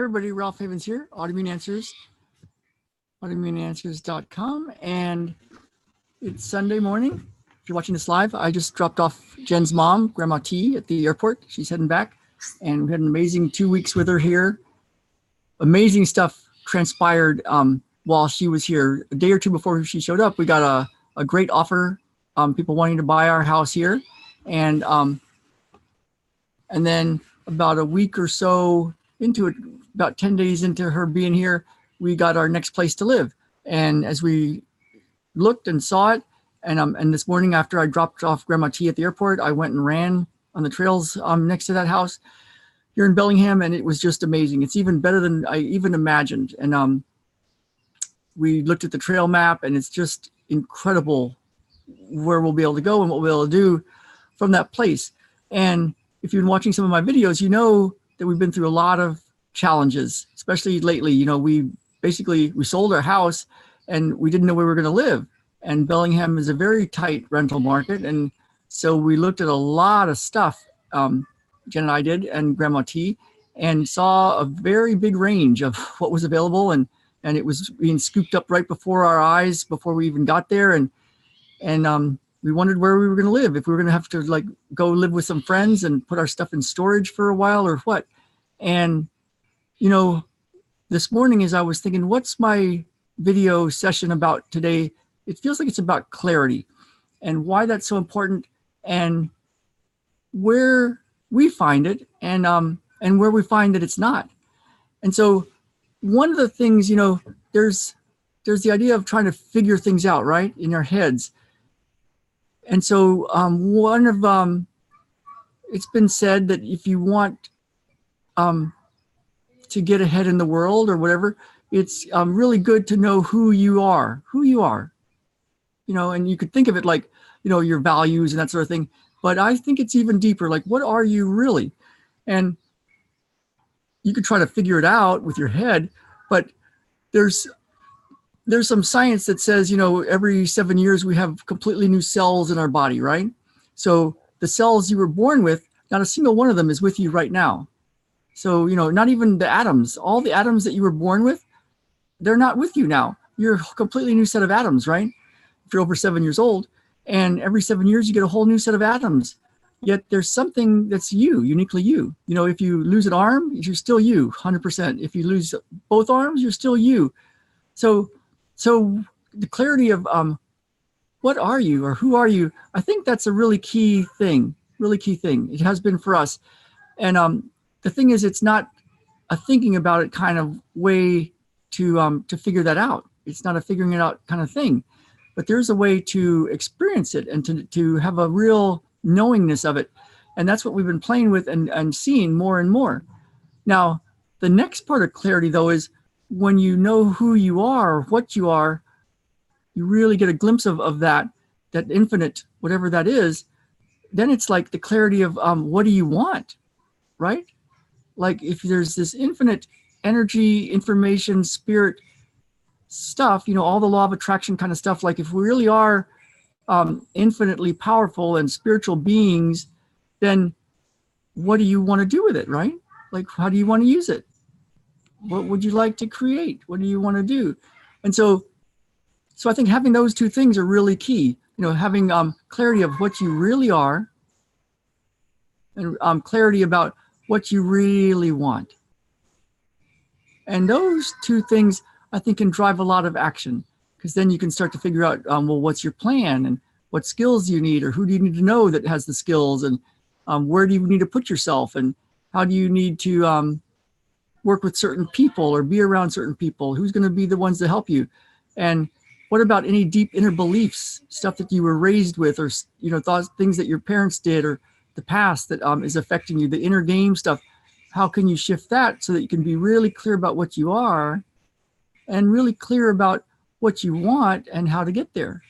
Everybody, Ralph Havens here, Autoimmune Answers, autoimmuneanswers.com, and it's Sunday morning. If you're watching this live, I just dropped off Jen's mom, Grandma T, at the airport. She's heading back, and we had an amazing 2 weeks with her here. Amazing stuff transpired while she was here. A day or two before she showed up, we got a great offer, people wanting to buy our house here, and then about a week or so into it, about 10 days into her being here, we got our next place to live. And as we looked and saw it, and this morning after I dropped off Grandma T at the airport, I went and ran on the trails next to that house here in Bellingham, and it was just amazing. It's even better than I even imagined. And we looked at the trail map, and it's just incredible where we'll be able to go and what we'll be able to do from that place. And if you've been watching some of my videos, you know that we've been through a lot of challenges, especially lately. You know, we sold our house and we didn't know where we were going to live. And Bellingham is a very tight rental market. And so we looked at a lot of stuff, Jen and I did, and Grandma T, and saw a very big range of what was available. And it was being scooped up right before our eyes before we even got there. And we wondered where we were going to live, if we were going to have to like go live with some friends and put our stuff in storage for a while or what. And, you know, this morning as I was thinking, what's my video session about today? It feels like it's about clarity and why that's so important and where we find it and where we find that it's not. And so one of the things, you know, there's the idea of trying to figure things out, right, in our heads. And so it's been said that if you want to get ahead in the world or whatever, it's really good to know who you are, you know, and you could think of it like, you know, your values and that sort of thing. But I think it's even deeper, like, what are you really? And you could try to figure it out with your head, but there's some science that says, you know, every 7 years we have completely new cells in our body, right? So the cells you were born with, not a single one of them is with you right now. So, you know, not even the atoms, all the atoms that you were born with, they're not with you now. You're a completely new set of atoms, right? If you're over 7 years old, and every 7 years you get a whole new set of atoms. Yet there's something that's you, uniquely you. You know, if you lose an arm, you're still you, 100%. If you lose both arms, you're still you. So the clarity of what are you or who are you, I think that's a really key thing. It has been for us. And the thing is, it's not a thinking about it kind of way to figure that out. It's not a figuring it out kind of thing. But there's a way to experience it and to have a real knowingness of it. And that's what we've been playing with and seeing more and more. Now, the next part of clarity, though, is when you know who you are, what you are, you really get a glimpse of that infinite, whatever that is. Then it's like the clarity of what do you want, right? Like if there's this infinite energy, information, spirit stuff, you know, all the law of attraction kind of stuff, like if we really are infinitely powerful and spiritual beings, then what do you want to do with it, right? Like, how do you want to use it? What would you like to create? What do you want to do? And so I think having those two things are really key. You know, having clarity of what you really are and clarity about what you really want. And those two things, I think, can drive a lot of action, because then you can start to figure out, well, what's your plan and what skills do you need, or who do you need to know that has the skills, and where do you need to put yourself, and how do you need to work with certain people or be around certain people, who's going to be the ones to help you. And what about any deep inner beliefs, stuff that you were raised with, or, you know, thoughts, things that your parents did, or the past that is affecting you, the inner game stuff. How can you shift that so that you can be really clear about what you are and really clear about what you want and how to get there?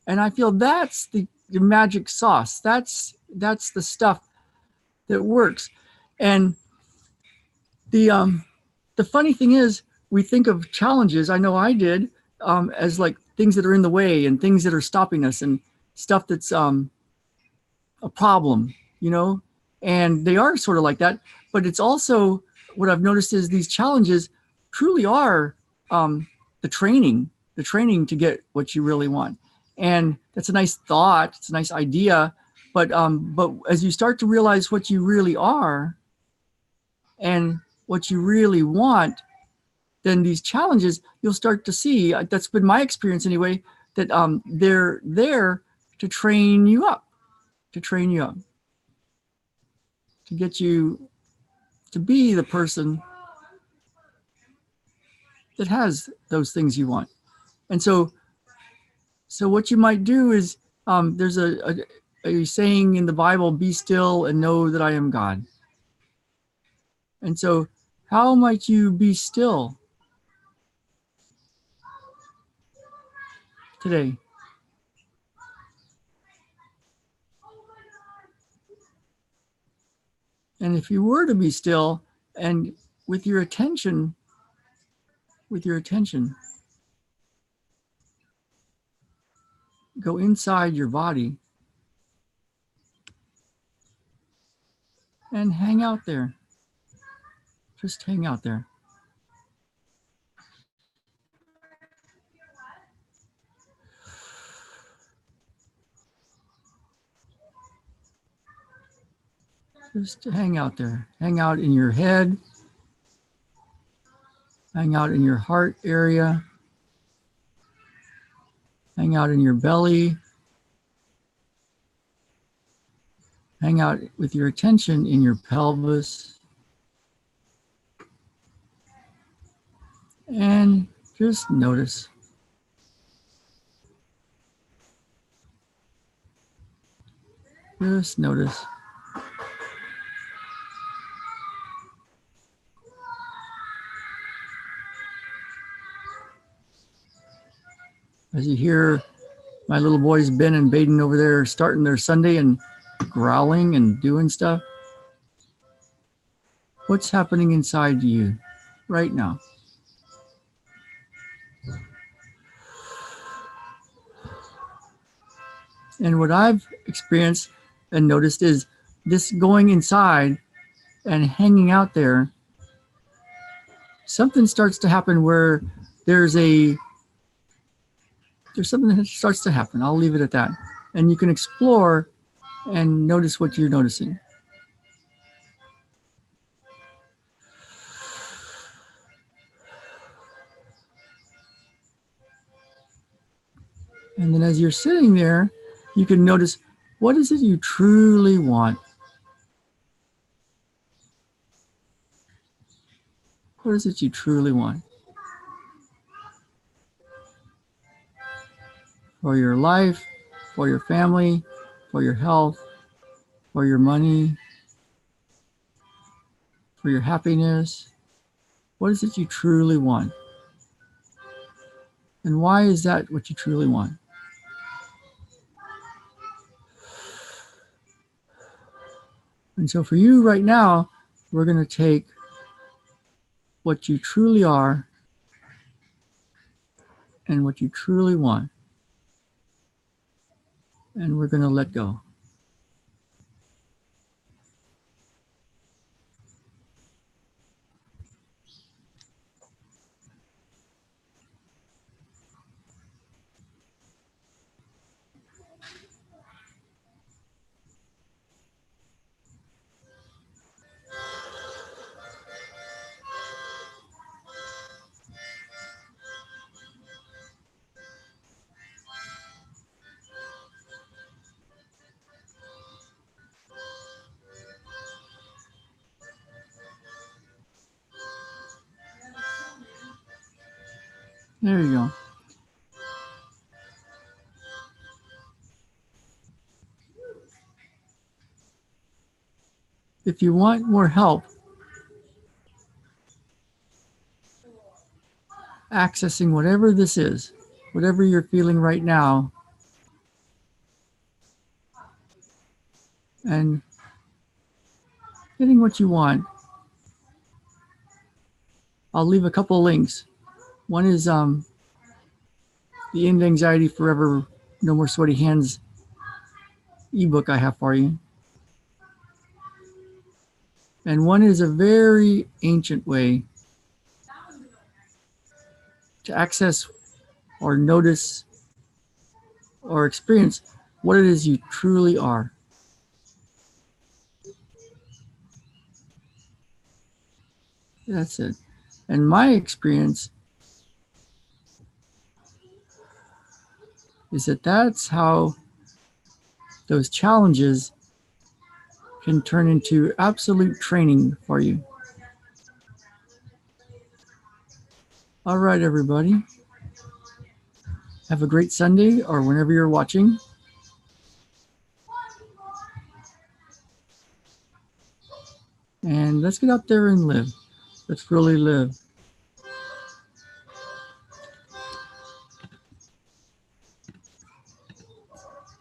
And I feel that's the magic sauce. That's the stuff that works. And the funny thing is, we think of challenges, I know I did, as like things that are in the way and things that are stopping us and stuff that's a problem, you know, and they are sort of like that. But it's also what I've noticed is these challenges truly are the training to get what you really want. And that's a nice thought. It's a nice idea. But as you start to realize what you really are and what you really want, then these challenges, you'll start to see, that's been my experience anyway, that they're there to train you up, to get you to be the person that has those things you want. And so what you might do is, there's a saying in the Bible, be still and know that I am God. And so how might you be still today? And if you were to be still and with your attention, go inside your body and hang out there. Just hang out there. Just hang out there. Hang out in your head. Hang out in your heart area. Hang out in your belly. Hang out with your attention in your pelvis. And just notice. Just notice. As you hear my little boys, Ben and Baden, over there starting their Sunday and growling and doing stuff, what's happening inside you right now? And what I've experienced and noticed is this going inside and hanging out there, something starts to happen where there's something that starts to happen. I'll leave it at that. And you can explore and notice what you're noticing. And then as you're sitting there, you can notice, what is it you truly want? What is it you truly want? For your life, for your family, for your health, for your money, for your happiness. What is it you truly want? And why is that what you truly want? And so for you right now, we're going to take what you truly are and what you truly want, and we're going to let go. There you go. If you want more help accessing whatever this is, whatever you're feeling right now, and getting what you want, I'll leave a couple links. One is the End Anxiety Forever, No More Sweaty Hands ebook I have for you. And one is a very ancient way to access or notice or experience what it is you truly are. That's it. And my experience is that that's how those challenges can turn into absolute training for you. All right, everybody. Have a great Sunday or whenever you're watching. And let's get out there and live. Let's really live.